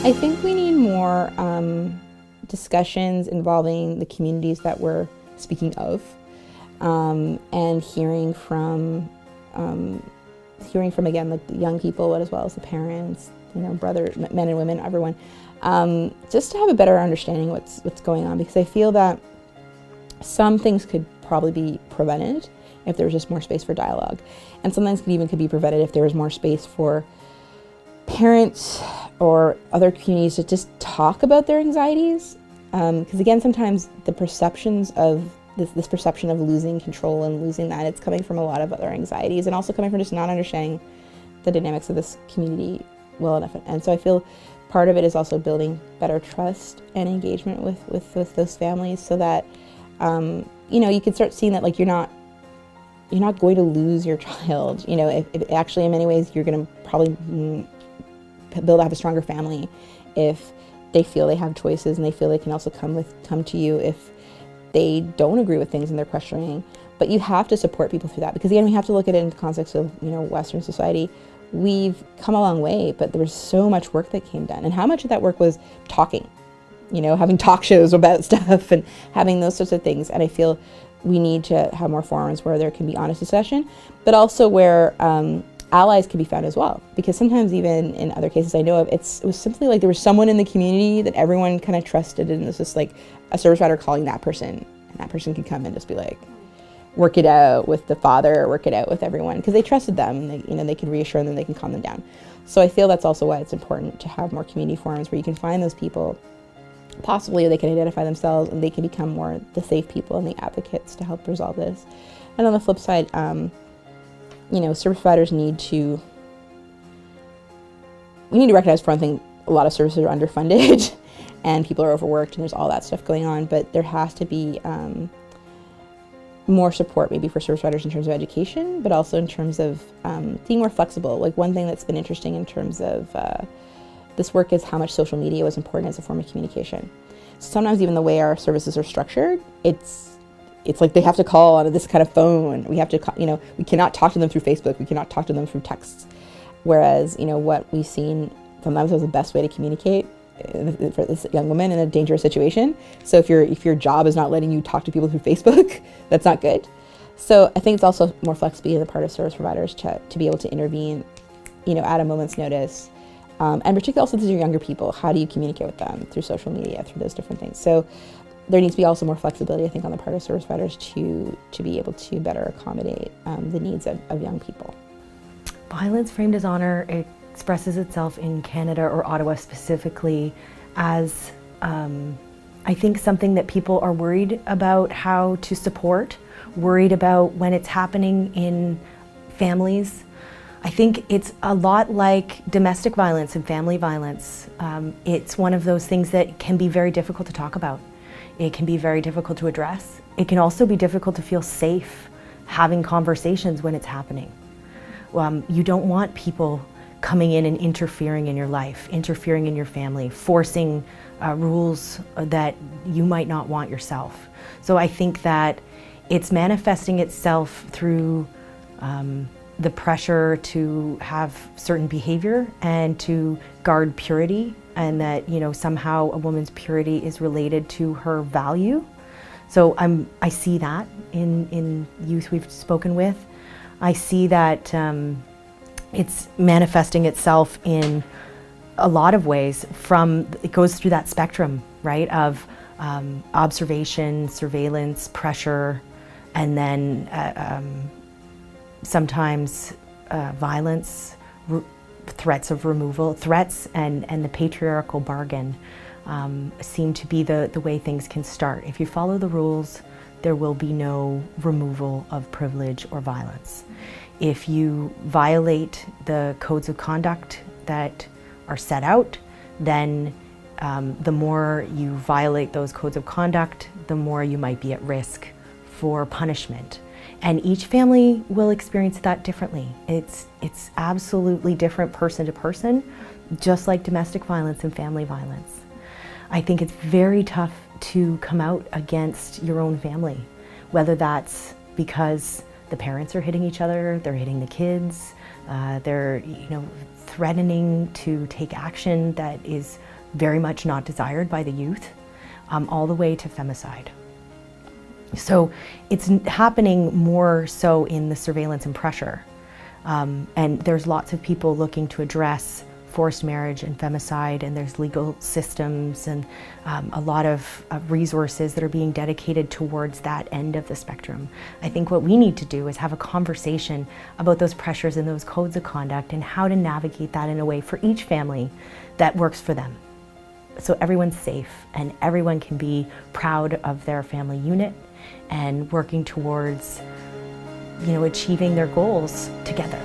I think we need more discussions involving the communities that we're speaking of, and hearing from again like the young people as well as the parents, brother, men and women, everyone, just to have a better understanding what's going on, because I feel that some things could probably be prevented if there was just more space for dialogue, and some things could be prevented if there was more space for parents or other communities to just talk about their anxieties, because again, sometimes the perceptions of this perception of losing control and losing that, it's coming from a lot of other anxieties, and also coming from just not understanding the dynamics of this community well enough. And so I feel part of it is also building better trust and engagement with those families, so that you can start seeing that like you're not going to lose your child. If actually in many ways you're going to probably have a stronger family if they feel they have choices, and they feel they can also come to you if they don't agree with things and they're questioning. But you have to support people through that, because again, we have to look at it in the context of Western society. We've come a long way, but there was so much work that came done, and how much of that work was talking, having talk shows about stuff and having those sorts of things. And I feel we need to have more forums where there can be honest discussion, but also where allies can be found as well, because sometimes even in other cases I know of, it was simply like there was someone in the community that everyone kind of trusted, and it was just like a service provider calling that person, and that person could come and just be like, work it out with the father, work it out with everyone, because they trusted them, and they can reassure them, they can calm them down. So I feel that's also why it's important to have more community forums where you can find those people, possibly they can identify themselves and they can become more the safe people and the advocates to help resolve this. And on the flip side, service providers need to recognize, for one thing, a lot of services are underfunded and people are overworked, and there's all that stuff going on, but there has to be more support maybe for service providers in terms of education, but also in terms of being more flexible. Like one thing that's been interesting in terms of this work is how much social media was important as a form of communication. So sometimes even the way our services are structured, it's like they have to call on this kind of phone. We have to, we cannot talk to them through Facebook. We cannot talk to them through texts. Whereas, what we've seen sometimes was the best way to communicate for this young woman in a dangerous situation. So if your job is not letting you talk to people through Facebook, that's not good. So I think it's also more flexibility on the part of service providers to be able to intervene, at a moment's notice. And particularly also these are younger people. How do you communicate with them through social media, through those different things? So there needs to be also more flexibility, I think, on the part of service providers to be able to better accommodate the needs of young people. Violence framed as honor expresses itself in Canada, or Ottawa specifically, as I think something that people are worried about how to support, worried about when it's happening in families. I think it's a lot like domestic violence and family violence. It's one of those things that can be very difficult to talk about. It can be very difficult to address. It can also be difficult to feel safe having conversations when it's happening. You don't want people coming in and interfering in your life, interfering in your family, forcing rules that you might not want yourself. So I think that it's manifesting itself through the pressure to have certain behavior and to guard purity, and that somehow a woman's purity is related to her value. So I see that in youth we've spoken with. I see that it's manifesting itself in a lot of ways. It goes through that spectrum, right, of observation, surveillance, pressure, and then sometimes violence, threats of removal, threats and the patriarchal bargain seem to be the way things can start. If you follow the rules, there will be no removal of privilege or violence. If you violate the codes of conduct that are set out, then the more you violate those codes of conduct, the more you might be at risk for punishment. And each family will experience that differently. It's absolutely different person to person, just like domestic violence and family violence. I think it's very tough to come out against your own family, whether that's because the parents are hitting each other, they're hitting the kids, they're threatening to take action that is very much not desired by the youth, all the way to femicide. So it's happening more so in the surveillance and pressure. And there's lots of people looking to address forced marriage and femicide, and there's legal systems and a lot of resources that are being dedicated towards that end of the spectrum. I think what we need to do is have a conversation about those pressures and those codes of conduct and how to navigate that in a way for each family that works for them. So everyone's safe and everyone can be proud of their family unit and working towards, achieving their goals together.